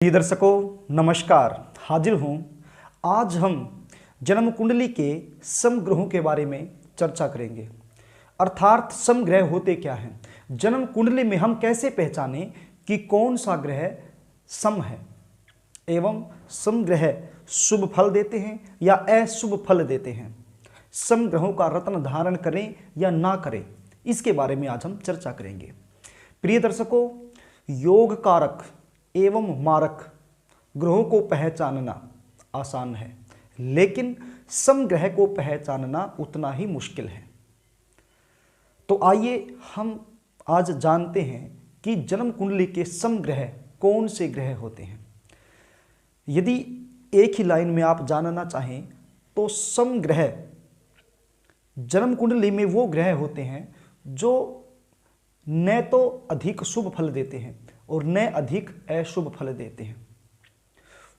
प्रिय दर्शकों नमस्कार। हाजिर हूँ। आज हम जन्म कुंडली के समग्रहों के बारे में चर्चा करेंगे, अर्थात समग्रह होते क्या हैं। जन्म कुंडली में हम कैसे पहचानें कि कौन सा ग्रह सम है एवं समग्रह शुभ फल देते हैं या अशुभ फल देते हैं। समग्रहों का रत्न धारण करें या ना करें, इसके बारे में आज हम चर्चा करेंगे। प्रिय दर्शकों, योग कारक एवं मारक ग्रहों को पहचानना आसान है, लेकिन समग्रह को पहचानना उतना ही मुश्किल है। तो आइए हम आज जानते हैं कि जन्म कुंडली के समग्रह कौन से ग्रह होते हैं। यदि एक ही लाइन में आप जानना चाहें तो समग्रह जन्म कुंडली में वो ग्रह होते हैं जो न तो अधिक शुभ फल देते हैं और न अधिक अशुभ फल देते हैं।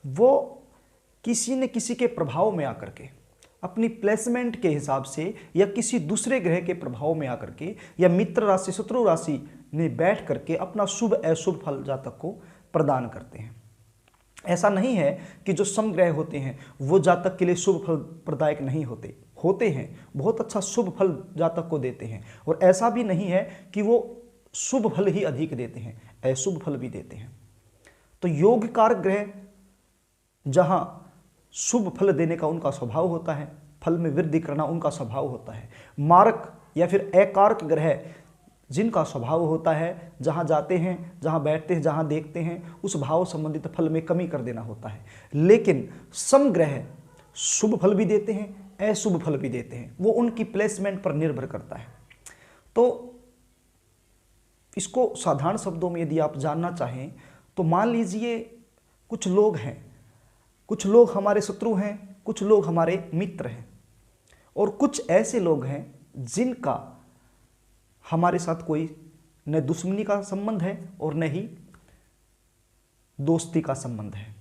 वो किसी न किसी के प्रभाव में आकर के, अपनी प्लेसमेंट के हिसाब से या किसी दूसरे ग्रह के प्रभाव में आकर के या मित्र राशि शत्रु राशि में बैठ करके अपना शुभ अशुभ फल जातक को प्रदान करते हैं। ऐसा नहीं है कि जो समग्रह होते हैं वो जातक के लिए शुभ फल प्रदायक नहीं होते हैं, बहुत अच्छा शुभ फल जातक को देते हैं। और ऐसा भी नहीं है कि वो शुभ फल ही अधिक देते हैं, अशुभ फल भी देते हैं। तो योग कारक ग्रह जहां शुभ फल देने का उनका स्वभाव होता है, फल में वृद्धि करना उनका स्वभाव होता है। मारक या फिर अकारक ग्रह जिनका स्वभाव होता है, जहां जाते हैं, जहां बैठते हैं, जहां देखते हैं, उस भाव संबंधित फल में कमी कर देना होता है। लेकिन समग्रह शुभ फल भी देते हैं, अशुभ फल भी देते हैं। वो उनकी प्लेसमेंट पर निर्भर करता है। तो इसको साधारण शब्दों में यदि आप जानना चाहें तो मान लीजिए कुछ लोग हैं, कुछ लोग हमारे शत्रु हैं, कुछ लोग हमारे मित्र हैं, और कुछ ऐसे लोग हैं जिनका हमारे साथ कोई न दुश्मनी का संबंध है और न ही दोस्ती का संबंध है।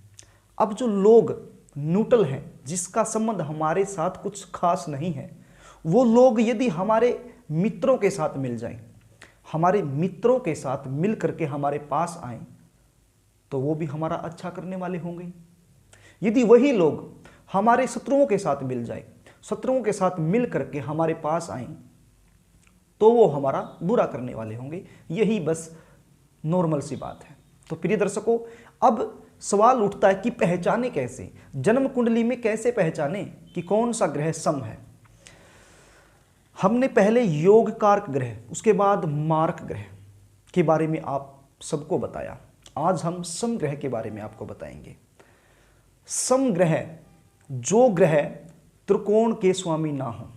अब जो लोग न्यूट्रल हैं, जिसका संबंध हमारे साथ कुछ खास नहीं है, वो लोग यदि हमारे मित्रों के साथ मिल जाएं, हमारे मित्रों के साथ मिल करके हमारे पास आएं, तो वो भी हमारा अच्छा करने वाले होंगे। यदि वही लोग हमारे शत्रुओं के साथ मिल जाए, शत्रुओं के साथ मिल करके हमारे पास आएं, तो वो हमारा बुरा करने वाले होंगे। यही बस नॉर्मल सी बात है। तो प्रिय दर्शकों, अब सवाल उठता है कि पहचाने कैसे, जन्म कुंडली में कैसे पहचाने कि कौन सा ग्रह सम है। हमने पहले योग कारक ग्रह, उसके बाद मारक ग्रह के बारे में आप सबको बताया। आज हम समग्रह के बारे में आपको बताएंगे। समग्रह जो ग्रह त्रिकोण के स्वामी ना हो,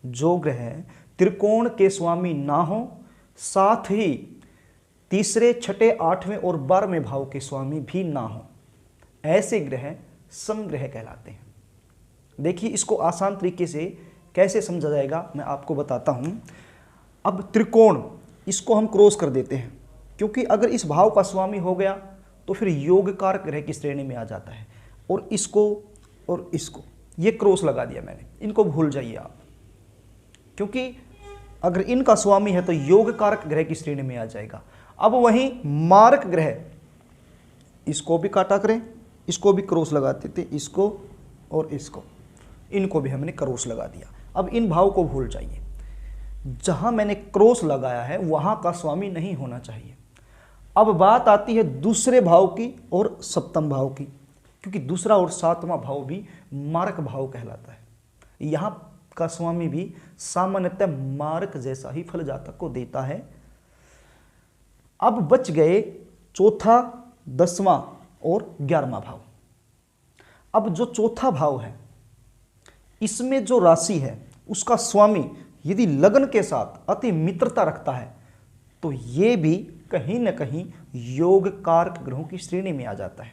जो ग्रह त्रिकोण के स्वामी ना हो, साथ ही तीसरे, छठे, आठवें और 12वें भाव के स्वामी भी ना हो, ऐसे ग्रह समग्रह कहलाते हैं। देखिए, इसको आसान तरीके से कैसे समझा जाएगा मैं आपको बताता हूं। अब त्रिकोण, इसको हम क्रॉस कर देते हैं, क्योंकि अगर इस भाव का स्वामी हो गया तो फिर योग कारक ग्रह की श्रेणी में आ जाता है। और इसको और इसको ये क्रॉस लगा दिया मैंने, इनको भूल जाइए आप, क्योंकि अगर इनका स्वामी है तो योग कारक ग्रह की श्रेणी में आ जाएगा। अब वहीं मारक ग्रह, इसको भी काटा करें, इसको भी क्रॉस लगा देते, इसको और इसको, इनको भी हमने क्रॉस लगा दिया। अब इन भाव को भूल जाइए, जहां मैंने क्रॉस लगाया है वहां का स्वामी नहीं होना चाहिए। अब बात आती है दूसरे भाव की और सप्तम भाव की, क्योंकि दूसरा और सातवां भाव भी मारक भाव कहलाता है। यहां का स्वामी भी सामान्यतः मारक जैसा ही फल जातक को देता है। अब बच गए चौथा, 10वां और 11वां भाव। अब जो चौथा भाव है, इसमें जो राशि है उसका स्वामी यदि लगन के साथ अति मित्रता रखता है तो ये भी कहीं न कहीं योग कारक ग्रहों की श्रेणी में आ जाता है।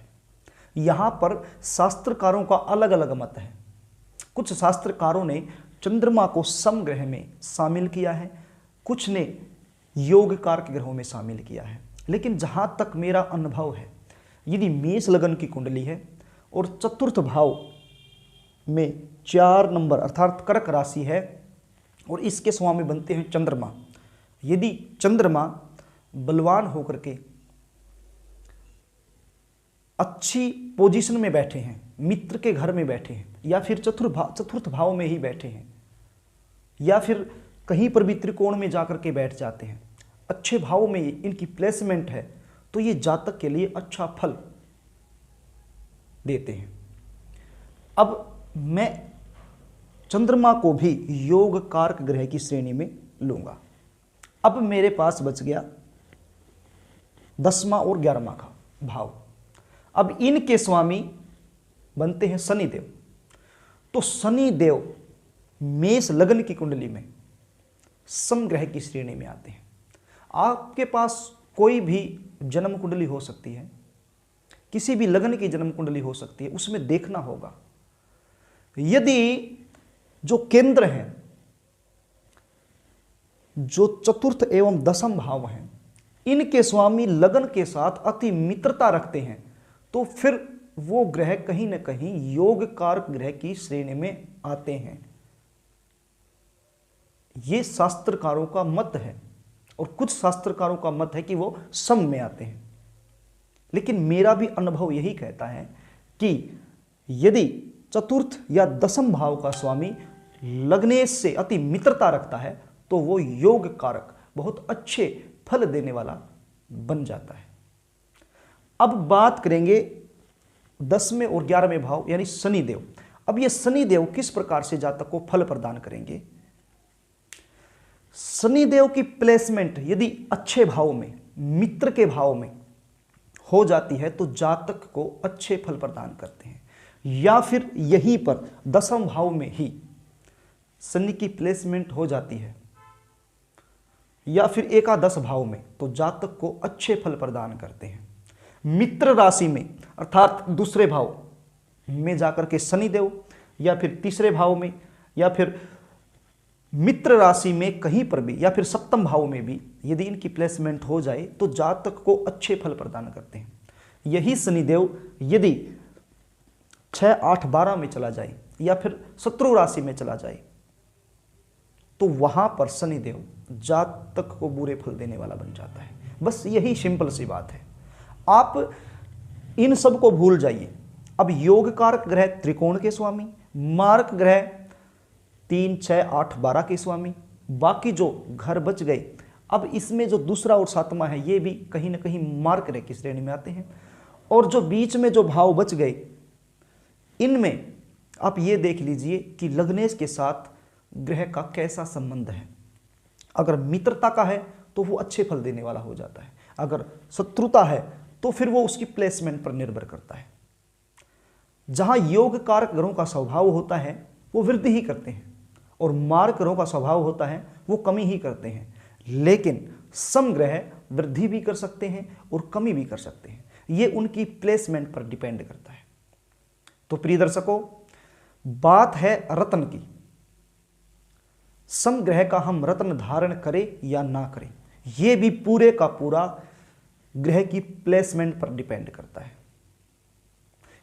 यहां पर शास्त्रकारों का अलग अलग मत है। कुछ शास्त्रकारों ने चंद्रमा को समग्रह में शामिल किया है, कुछ ने योग कारक ग्रहों में शामिल किया है। लेकिन जहां तक मेरा अनुभव है, यदि मेष लगन की कुंडली है और चतुर्थ भाव में 4 नंबर अर्थात कर्क राशि है और इसके स्वामी बनते हैं चंद्रमा, यदि चंद्रमा बलवान होकर के अच्छी पोजीशन में बैठे हैं, मित्र के घर में बैठे हैं, या फिर चतुर्थ भाव में ही बैठे हैं, या फिर कहीं पर भी त्रिकोण में जाकर के बैठ जाते हैं, अच्छे भाव में इनकी प्लेसमेंट है, तो ये जातक के लिए अच्छा फल देते हैं। अब मैं चंद्रमा को भी योग कारक ग्रह की श्रेणी में लूंगा। अब मेरे पास बच गया 10वां और 11वां का भाव। अब इनके स्वामी बनते हैं शनिदेव। तो शनिदेव मेष लग्न की कुंडली में समग्रह की श्रेणी में आते हैं। आपके पास कोई भी जन्म कुंडली हो सकती है, किसी भी लग्न की जन्म कुंडली हो सकती है, उसमें देखना होगा यदि जो केंद्र हैं, जो चतुर्थ एवं दशम भाव हैं, इनके स्वामी लग्न के साथ अति मित्रता रखते हैं, तो फिर वो ग्रह कहीं ना कहीं योग कारक ग्रह की श्रेणी में आते हैं। ये शास्त्रकारों का मत है, और कुछ शास्त्रकारों का मत है कि वो सम में आते हैं। लेकिन मेरा भी अनुभव यही कहता है कि यदि चतुर्थ या दशम भाव का स्वामी लग्नेश से अति मित्रता रखता है, तो वो योग कारक बहुत अच्छे फल देने वाला बन जाता है। अब बात करेंगे 10वें और 11वें भाव यानी शनिदेव। अब ये शनिदेव किस प्रकार से जातक को फल प्रदान करेंगे। शनिदेव की प्लेसमेंट यदि अच्छे भाव में, मित्र के भाव में हो जाती है, तो जातक को अच्छे फल प्रदान करते हैं। या फिर यहीं पर दशम भाव में ही शनि की प्लेसमेंट हो जाती है, या फिर एकादश भाव में, तो जातक को अच्छे फल प्रदान करते हैं। मित्र राशि में अर्थात दूसरे भाव में जाकर के शनिदेव, या फिर तीसरे भाव में, या फिर मित्र राशि में कहीं पर भी, या फिर सप्तम भाव में भी यदि इनकी प्लेसमेंट हो जाए, तो जातक को अच्छे फल प्रदान करते हैं। यही शनिदेव यदि 6, 8, 12 में चला जाए, या फिर शत्रु राशि में चला जाए, तो वहां पर शनिदेव जातक को बुरे फल देने वाला बन जाता है। बस यही सिंपल सी बात है। आप इन सब को भूल जाइए। अब योग कारक ग्रह त्रिकोण के स्वामी, मारक ग्रह 3, 6, 8, 12 के स्वामी, बाकी जो घर बच गए, अब इसमें जो दूसरा और 7वां है, ये भी कहीं ना कहीं मारक ग्रह की श्रेणी में आते हैं। और जो बीच में जो भाव बच गए, इनमें आप ये देख लीजिए कि लग्नेश के साथ ग्रह का कैसा संबंध है। अगर मित्रता का है तो वो अच्छे फल देने वाला हो जाता है, अगर शत्रुता है तो फिर वो उसकी प्लेसमेंट पर निर्भर करता है। जहां योग कारक ग्रहों का स्वभाव होता है वो वृद्धि ही करते हैं, और मारक ग्रहों का स्वभाव होता है वो कमी ही करते हैं। लेकिन समग्रह वृद्धि भी कर सकते हैं और कमी भी कर सकते हैं, ये उनकी प्लेसमेंट पर डिपेंड करता है। तो प्रिय दर्शकों, बात है रत्न की। समग्रह का हम रत्न धारण करें या ना करें, यह भी पूरे का पूरा ग्रह की प्लेसमेंट पर डिपेंड करता है।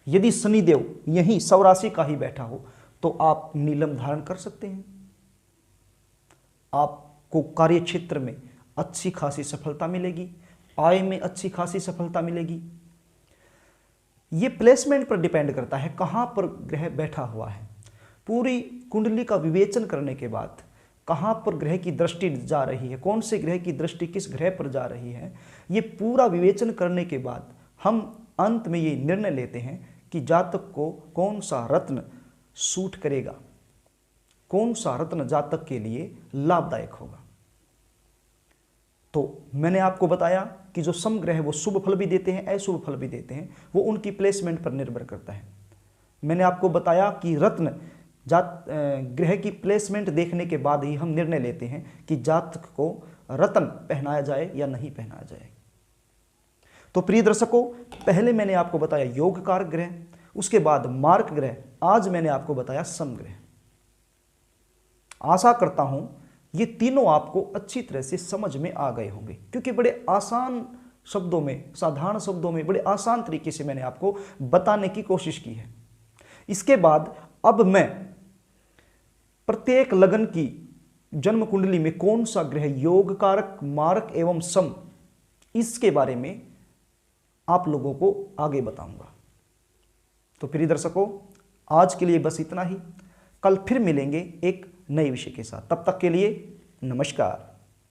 यदि शनिदेव यहीं सौराशि का ही बैठा हो तो आप नीलम धारण कर सकते हैं, आपको कार्य क्षेत्र में अच्छी खासी सफलता मिलेगी, आय में अच्छी खासी सफलता मिलेगी। ये प्लेसमेंट पर डिपेंड करता है कहां पर ग्रह बैठा हुआ है। पूरी कुंडली का विवेचन करने के बाद कहां पर ग्रह की दृष्टि जा रही है, कौन से ग्रह की दृष्टि किस ग्रह पर जा रही है, ये पूरा विवेचन करने के बाद हम अंत में ये निर्णय लेते हैं कि जातक को कौन सा रत्न सूट करेगा, कौन सा रत्न जातक के लिए लाभदायक होगा। तो मैंने आपको बताया कि जो समग्रह वो शुभ फल भी देते हैं, अशुभ फल भी देते हैं, वो उनकी प्लेसमेंट पर निर्भर करता है। मैंने आपको बताया कि रत्न ग्रह की प्लेसमेंट देखने के बाद ही हम निर्णय लेते हैं कि जातक को रत्न पहनाया जाए या नहीं पहनाया जाए। तो प्रिय दर्शकों, पहले मैंने आपको बताया योग कारक ग्रह, उसके बाद मारक ग्रह, आज मैंने आपको बताया समग्रह। आशा करता हूं ये तीनों आपको अच्छी तरह से समझ में आ गए होंगे, क्योंकि बड़े आसान शब्दों में, साधारण शब्दों में, बड़े आसान तरीके से मैंने आपको बताने की कोशिश की है। इसके बाद अब मैं प्रत्येक लगन की जन्म कुंडली में कौन सा ग्रह योग कारक, मारक एवं सम, इसके बारे में आप लोगों को आगे बताऊंगा। तो प्रिय दर्शकों, आज के लिए बस इतना ही। कल फिर मिलेंगे एक नए विषय के साथ। तब तक के लिए नमस्कार।